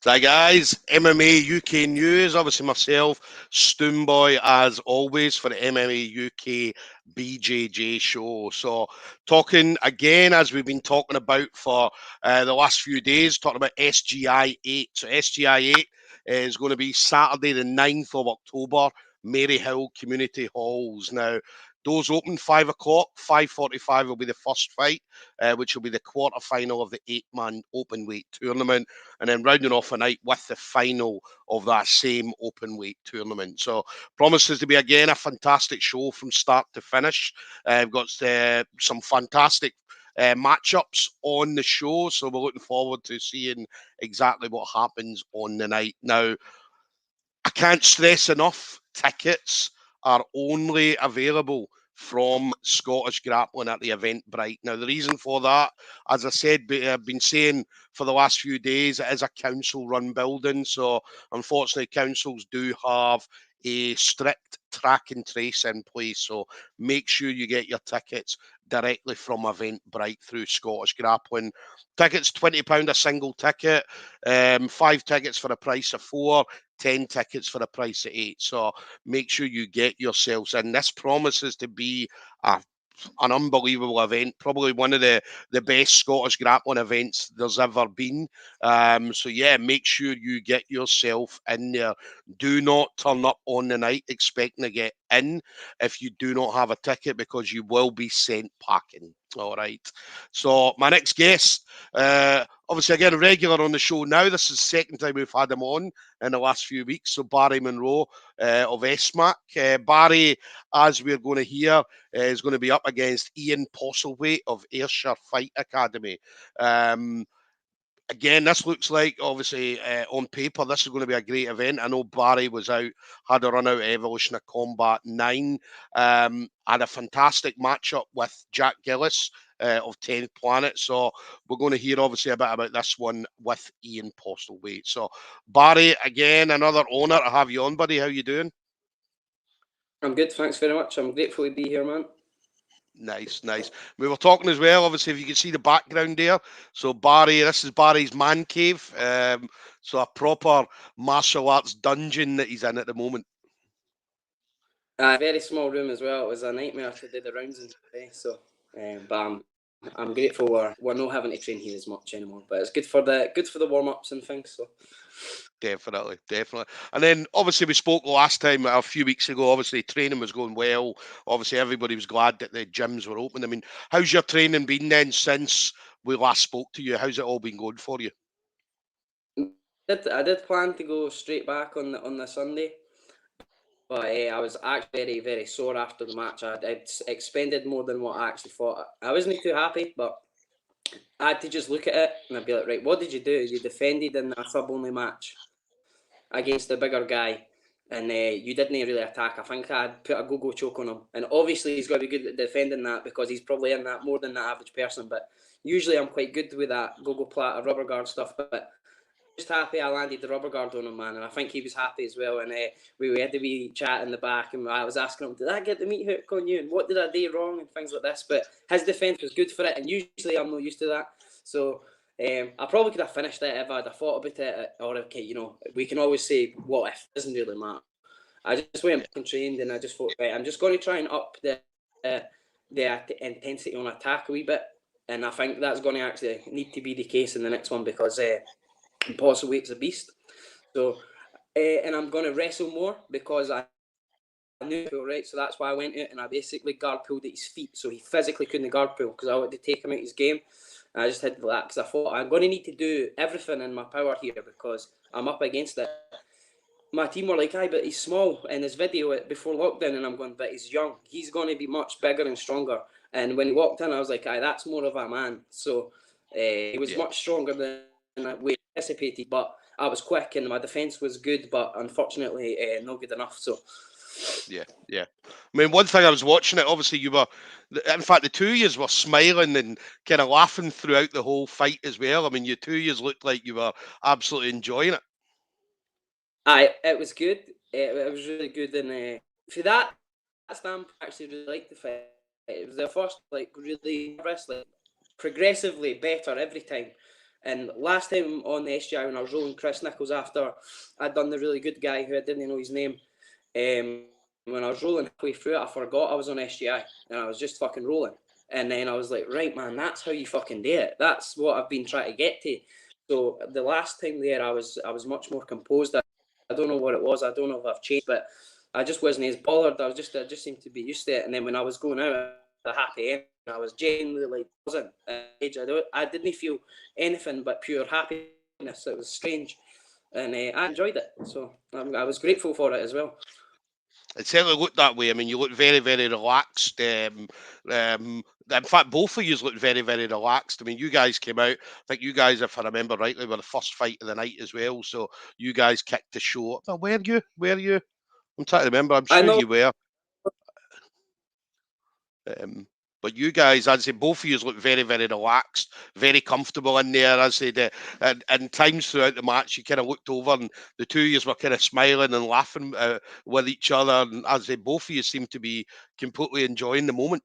So guys, MMA UK news, obviously myself, Stoomboy as always for the MMA UK BJJ show. So talking again, as we've been talking about for the last few days, talking about SGI8. So SGI8 is going to be Saturday the 9th of October, Maryhill Community Halls. Now, doors open 5 o'clock, 5:45 will be the first fight, which will be the quarter final of the 8-man open weight tournament, and then rounding off a night with the final of that same open weight tournament. So promises to be again a fantastic show from start to finish. We've got some fantastic matchups on the show, so we're looking forward to seeing exactly what happens on the night. Now, I can't stress enough, tickets are only available from Scottish Grappling at the Eventbrite. Now, the reason for that, as I said, I've been saying for the last few days, it is a council-run building. So, unfortunately, councils do have a strict track and trace in place. So, make sure you get your tickets directly from Eventbrite through Scottish Grappling. Tickets, £20 a single ticket, 5 tickets for the price of 4. 10 tickets for the price of 8. So make sure you get yourselves in. This promises to be an unbelievable event, probably one of the best Scottish grappling events there's ever been. So yeah, make sure you get yourself in there. Do not turn up on the night expecting to get in if you do not have a ticket, because you will be sent packing. All right. So my next guest, obviously again, regular on the show now. This is the second time we've had him on in the last few weeks. So Barry Munro of SMAC. Barry, as we're going to hear, is going to be up against Ian Postlethwaite of Ayrshire Fight Academy. Again, this looks like, obviously, on paper, this is going to be a great event. I know Barry was out, had a run out of Evolution of Combat 9, had a fantastic matchup with Jack Gillis of 10th Planet. So we're going to hear, obviously, a bit about this one with Ian Postlethwaite. So, Barry, again, another honour to have you on, buddy. How you doing? I'm good, thanks very much. I'm grateful to be here, man. Nice, nice. We were talking as well, obviously, if you can see the background there. So Barry, this is Barry's man cave. So a proper martial arts dungeon that he's in at the moment. A very small room as well. It was a nightmare to do the rounds in today. So, but I'm grateful we're not having to train here as much anymore. But it's good for the warm ups and things. So. Definitely, definitely. And then obviously we spoke last time a few weeks ago. Obviously training was going well. Obviously everybody was glad that the gyms were open. I mean, how's your training been then since we last spoke to you? How's it all been going for you? I did plan to go straight back on the Sunday, but I was actually very, very sore after the match. I'd expended more than what I actually thought. I wasn't too happy, but I had to just look at it and I'd be like, right, what did you do? You defended in a sub-only match against the bigger guy, and you didn't really attack. I think I'd put a go-go choke on him, and obviously he's got to be good at defending that because he's probably in that more than the average person, but usually I'm quite good with that go-go platter, rubber guard stuff, but just happy I landed the rubber guard on him, man, and I think he was happy as well, and we had to be chat in the back, and I was asking him, did I get the meat hook on you, and what did I do wrong, and things like this, but his defence was good for it, and usually I'm not used to that, so I probably could have finished it if I'd have thought about it, or okay, we can always say what if, it doesn't really matter. I just went and trained, and I just thought, right, I'm just going to try and up the intensity on attack a wee bit, and I think that's going to actually need to be the case in the next one because Postlethwaite's a beast. So, and I'm going to wrestle more because I knew it, right? So that's why I went out and I basically guard pulled at his feet, so he physically couldn't guard pull because I wanted to take him out of his game. I just had that because I thought I'm going to need to do everything in my power here because I'm up against it. My team were like, aye, but he's small in his video before lockdown, and I'm going, but he's young. He's going to be much bigger and stronger. And when he walked in, I was like, aye, that's more of a man. So he was much stronger than we anticipated, but I was quick and my defence was good, but unfortunately not good enough. So. Yeah. I mean, one thing I was watching it, obviously in fact, the two of you were smiling and kind of laughing throughout the whole fight as well. I mean, you two of you looked like you were absolutely enjoying it. Aye, it was good. It was really good, and for that stamp, I actually really liked the fight. It was the first, really progressively better every time. And last time on the SGI, when I was rolling Chris Nichols after I'd done the really good guy who I didn't know his name, when I was rolling halfway through it, I forgot I was on SGI and I was just fucking rolling. And then I was like, right, man, that's how you fucking do it. That's what I've been trying to get to. So the last time there, I was much more composed. I don't know what it was. I don't know if I've changed, but I just wasn't as bothered. I just seemed to be used to it. And then when I was going out, the happy end, I was genuinely like wasn't. I didn't feel anything but pure happiness. It was strange, and I enjoyed it. So I was grateful for it as well. It certainly looked that way. I mean, you looked very, very relaxed. In fact, both of you looked very, very relaxed. I mean, you guys came out. I think you guys, if I remember rightly, were the first fight of the night as well. So you guys kicked the show. But were you? Were you? I'm trying to remember. I'm sure you were. But you guys, I'd say both of you look very, very relaxed, very comfortable in there. As I said, and times throughout the match, you kind of looked over and the two of you were kind of smiling and laughing with each other. And as I say, both of you seemed to be completely enjoying the moment.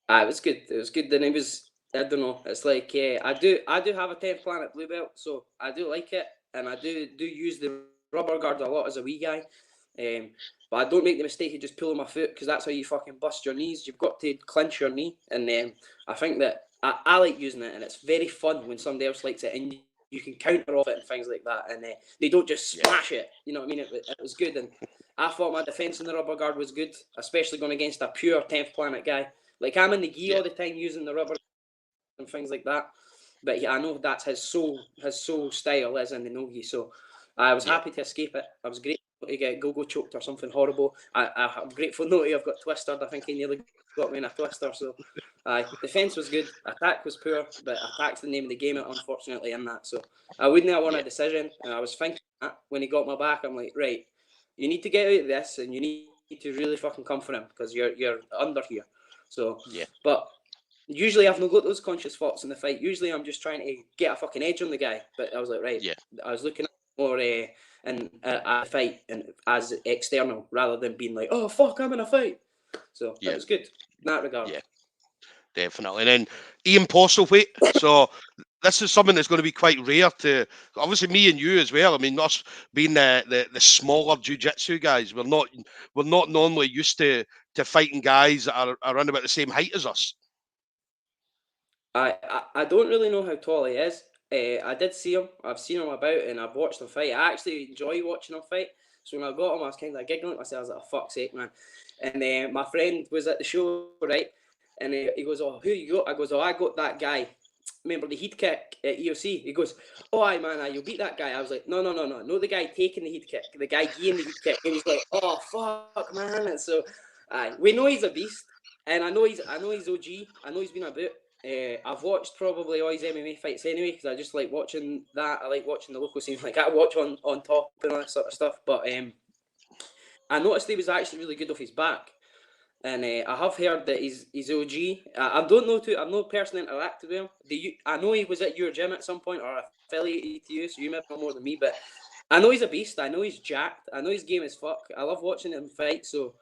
It was good. It was good. And it was, I don't know. It's like I do have a 10th planet blue belt, so I do like it, and I do use the rubber guard a lot as a wee guy. But I don't make the mistake of just pulling my foot, because that's how you fucking bust your knees. You've got to clench your knee, and I think that I like using it, and it's very fun when somebody else likes it, and you can counter off it and things like that, and they don't just smash it. You know what I mean? It was good, and I thought my defense in the rubber guard was good, especially going against a pure 10th planet guy. Like, I'm in the gi all the time using the rubber and things like that, but yeah, I know that's his soul style is in the no-gi, so I was happy to escape it. I was grateful to get go-go choked or something horrible. I'm grateful not to have got twisted. I think he nearly got me in a twister, so defence was good, attack was poor, but attack's the name of the game, unfortunately, in that, so I wouldn't have won a decision, and I was thinking that when he got my back, I'm like, right, you need to get out of this, and you need to really fucking come for him, because you're under here. So, but usually I've not got those conscious thoughts in the fight. Usually I'm just trying to get a fucking edge on the guy. But I was like, right, I was looking at more in a fight and as external, rather than being like, oh fuck, I'm in a fight. So it was good in that regard. Yeah, definitely. And then Ian Postlethwaite. So this is something that's going to be quite rare to, obviously, me and you as well. I mean, us being the smaller jiu-jitsu guys, we're not normally used to fighting guys that are around about the same height as us. I don't really know how tall he is. I did see him. I've seen him about, and I've watched him fight. I actually enjoy watching him fight. So when I got him, I was kind of giggling at myself. I was like, oh, fuck's sake, man. And my friend was at the show, right? And he goes, oh, who you got? I goes, oh, I got that guy. Remember the heat kick at EOC? He goes, oh, aye, man, you'll beat that guy. I was like, no, the guy taking the heat kick, the guy giving the heat kick. And he's like, oh, fuck, man. And so, we know he's a beast, and I know he's OG. I know he's been about. I've watched probably all his MMA fights anyway, because I just like watching that. I like watching the local scene. Like, I watch on top and all that sort of stuff. But I noticed he was actually really good off his back. And I have heard that he's OG. I don't know I've not personally interacted with him. I know he was at your gym at some point or affiliated to you, so you may know more than me. But I know he's a beast. I know he's jacked. I know he's game as fuck. I love watching him fight. So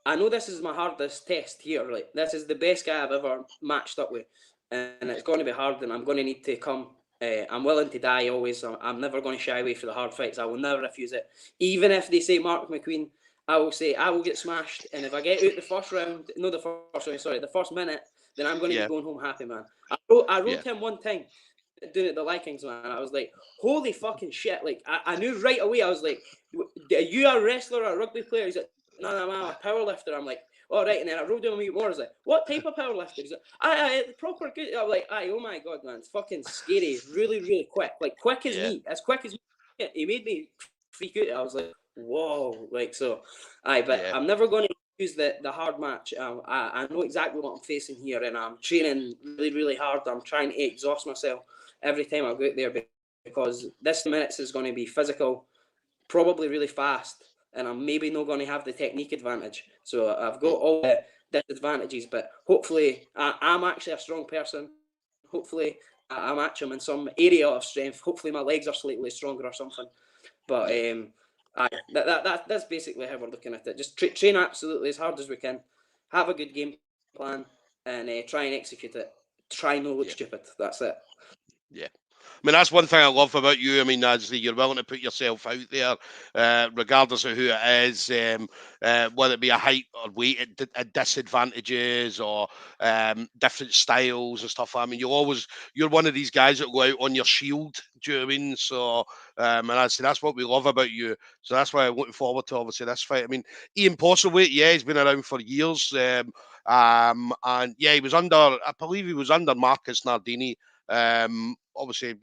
I know this is my hardest test here. Like, this is the best guy I've ever matched up with, and it's going to be hard. And I'm going to need to come. I'm willing to die always. I'm never going to shy away for the hard fights. I will never refuse it, even if they say Mark McQueen. I will say I will get smashed, and if I get out the first round, the first minute, then I'm going to be going home happy, man. I wrote him one time doing it at the Likings, man. I was like, holy fucking shit! Like, I knew right away. I was like, are you a wrestler or a rugby player? He's like, no, I'm a power lifter. I'm like, all right. And then I wrote down a wee more. I was like, what type of power lifter? He's like, the proper good. I'm like, oh my god, man, it's fucking scary. Really, really quick. Like, quick as me. As quick as me. He made me freak out. I was like, whoa, like, so, but I'm never going to use the hard match. I know exactly what I'm facing here, and I'm training really, really hard. I'm trying to exhaust myself every time I go out there, because this minutes is going to be physical, probably really fast, and I'm maybe not going to have the technique advantage. So I've got all the disadvantages, but hopefully I'm actually a strong person. Hopefully I match him in some area of strength. Hopefully my legs are slightly stronger or something. But that's basically how we're looking at it. Just train absolutely as hard as we can, have a good game plan, and try and execute it. Try not look stupid. That's it. Yeah. I mean, that's one thing I love about you. I mean, as you're willing to put yourself out there, regardless of who it is, whether it be a height or weight at disadvantages or different styles and stuff. I mean, you're one of these guys that go out on your shield. Do you know what I mean? So, and I say that's what we love about you. So that's why I'm looking forward to obviously this fight. I mean, Ian Postlethwaite, yeah, he's been around for years. And yeah, I believe he was under Marcus Nardini. Obviously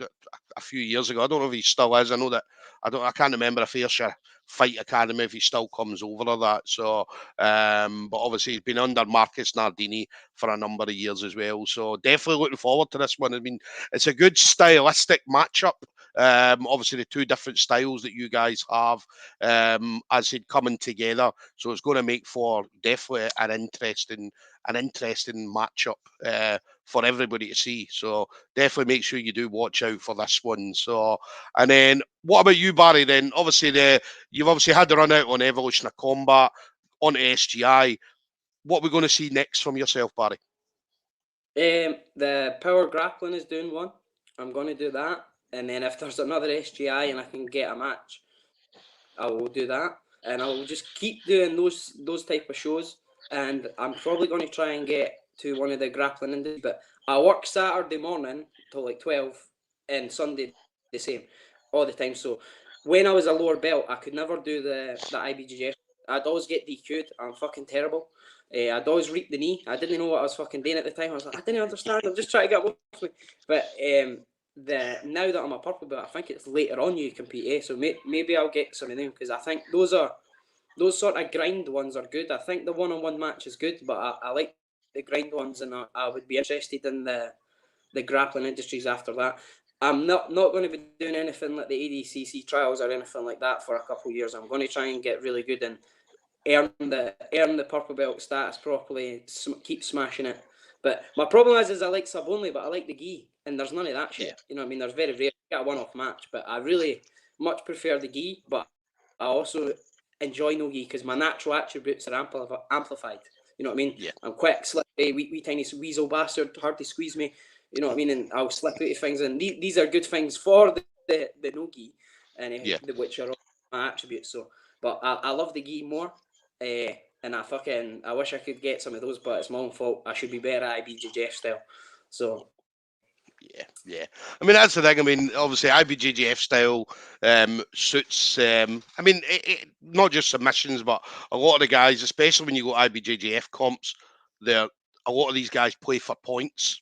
a few years ago. I don't know if he still is. I know that I can't remember if Ayrshire Fight Academy if he still comes over or that. So, but obviously he's been under Marcus Nardini for a number of years as well. So definitely looking forward to this one. I mean, it's a good stylistic matchup. Obviously the two different styles that you guys have as it coming together. So it's going to make for definitely an interesting matchup for everybody to see. So definitely make sure you do watch out for this one. So, and then what about you, Barry? Then obviously you've obviously had the run out on Evolution of Combat on SGI. What we're going to see next from yourself, Barry? The power grappling is doing one. I'm going to do that, and then if there's another SGI and I can get a match, I will do that, and I will just keep doing those type of shows. And I'm probably going to try and get to one of the grappling indies, but I work Saturday morning till like 12 and Sunday the same all the time. So when I was a lower belt, I could never do the IBJJF. I'd always get DQ'd. I'm fucking terrible. I'd always reap the knee. I didn't know what I was fucking doing at the time. I was like, I didn't understand. I'm just trying to get off me. But now that I'm a purple belt, I think it's later on you compete. So maybe I'll get some of them because I think those sort of grind ones are good. I think the one-on-one match is good, but I like the grind ones, and I would be interested in the grappling industries after that. I'm not going to be doing anything like the ADCC trials or anything like that for a couple of years. I'm going to try and get really good and earn the purple belt status properly, keep smashing it. But my problem is I like sub only, but I like the gi, and there's none of that shit. Yeah. You know what I mean? There's very rare. I get a one-off match, but I really much prefer the gi, but I also enjoy no gi because my natural attributes are amplified. You know what I mean? Yeah. I'm quick, slippery, wee tiny weasel bastard, hard to squeeze me. You know what I mean? And I'll slip out of things, and these are good things for the no gi, and which are all my attributes. So, but I love the gi more. And I wish I could get some of those, but it's my own fault. I should be better at IBJJF style. So Yeah. I mean, that's the thing. I mean, obviously, IBJJF style suits. I mean, not just submissions, but a lot of the guys, especially when you go IBJJF comps, a lot of these guys play for points.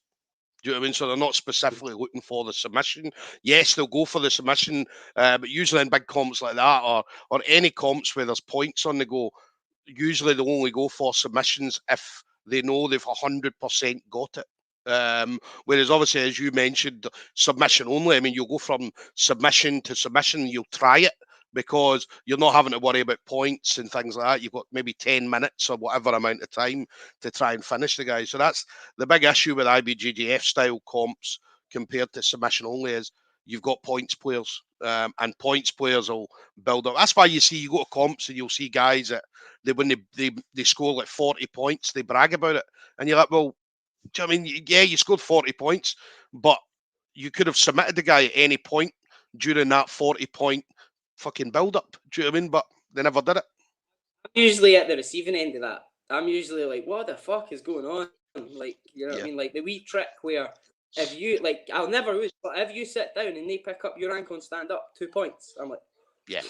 Do you know what I mean? So they're not specifically looking for the submission. Yes, they'll go for the submission, but usually in big comps like that, or any comps where there's points on the go, usually they'll only go for submissions if they know they've 100% got it. Whereas obviously, as you mentioned, submission only. I mean, you'll go from submission to submission, you'll try it because you're not having to worry about points and things like that. You've got maybe 10 minutes or whatever amount of time to try and finish the guy. So that's the big issue with IBJJF style comps compared to submission only is you've got points players, and points players will build up. That's why you go to comps and you'll see guys that when they score like 40 points, they brag about it, and you're like, well, do you know what I mean? Yeah, you scored 40 points, but you could have submitted the guy at any point during that 40-point fucking build-up. Do you know what I mean? But they never did it. I'm usually at the receiving end of that. I'm usually like, what the fuck is going on? Like, you know what I mean? Like the wee trick where if you, like, I'll never lose, but if you sit down and they pick up your ankle and stand up, 2 points, I'm like, yeah.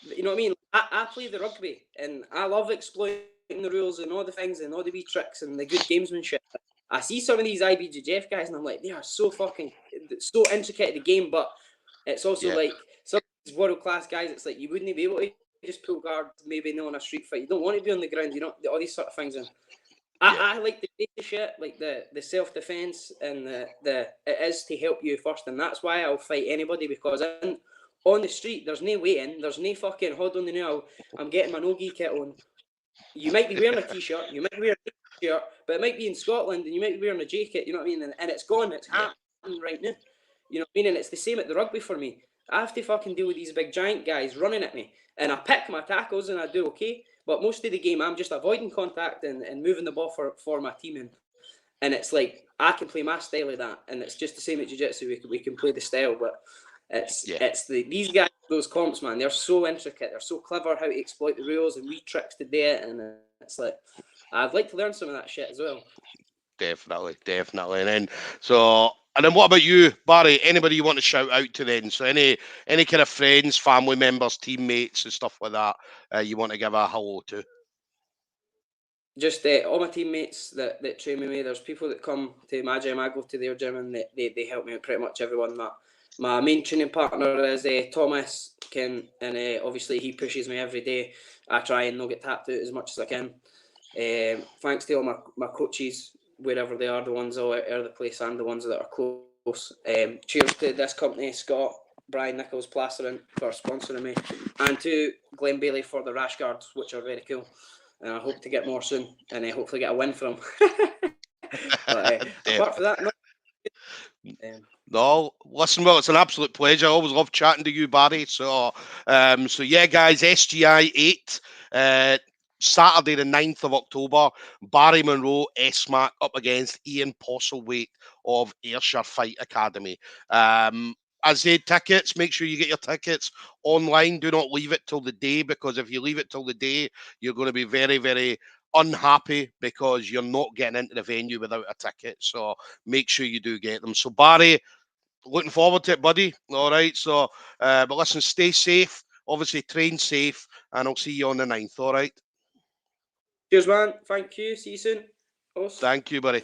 You know what I mean? I play the rugby and I love exploiting the rules and all the things and all the wee tricks and the good gamesmanship. I see some of these IBJJF guys and I'm like, they are so intricate at the game, but it's also like some of these world-class guys, it's like you wouldn't be able to just pull guard, maybe not on a street fight. You don't want to be on the ground, you know, all these sort of things. And I like the crazy shit, like the self-defense and it is to help you first. And that's why I'll fight anybody, because on the street, there's no waiting, there's no fucking hold on the nail, I'm getting my no-gi kit on. You might be wearing a t-shirt, you might be wearing a t-shirt, but it might be in Scotland and you might be wearing a jacket, you know what I mean? And it's gone, it's happening right now. You know what I mean? And it's the same at the rugby for me. I have to fucking deal with these big giant guys running at me. And I pick my tackles and I do okay. But most of the game, I'm just avoiding contact and moving the ball for my team. And and it's like I can play my style like that, and it's just the same at jiu-jitsu. We can play the style, but it's these guys, those comps, man. They're so intricate. They're so clever how to exploit the rules and wee tricks to do it, and it's like I'd like to learn some of that shit as well. Definitely. And then what about you, Barry? Anybody you want to shout out to then? So any kind of friends, family members, teammates and stuff like that you want to give a hello to? Just all my teammates that train with me. There's people that come to my gym. I go to their gym, and they help me out. Pretty much everyone. My main training partner is Thomas, and obviously he pushes me every day. I try and not get tapped out as much as I can. Thanks to all my coaches, wherever they are, the ones all out of the place and the ones that are close. Cheers to this company, Scott, Brian Nichols Plastering, for sponsoring me, and to Glenn Bailey for the rash guards, which are very cool. And I hope to get more soon, and hopefully get a win from them. But apart from that, no, listen, well, it's an absolute pleasure. I always love chatting to you, Barry. So yeah, guys, SGI8, Saturday the 9th of October, Barry Munro, SMAC, up against Ian Postlethwaite of Ayrshire Fight Academy. As I said, tickets, make sure you get your tickets online. Do not leave it till the day, because if you leave it till the day, you're going to be very, very unhappy because you're not getting into the venue without a ticket. So make sure you do get them. So Barry, looking forward to it, buddy. All right. So, but listen, stay safe. Obviously, train safe, and I'll see you on the 9th. All right. cheers, man. Thank you. See you soon. Thank you, buddy.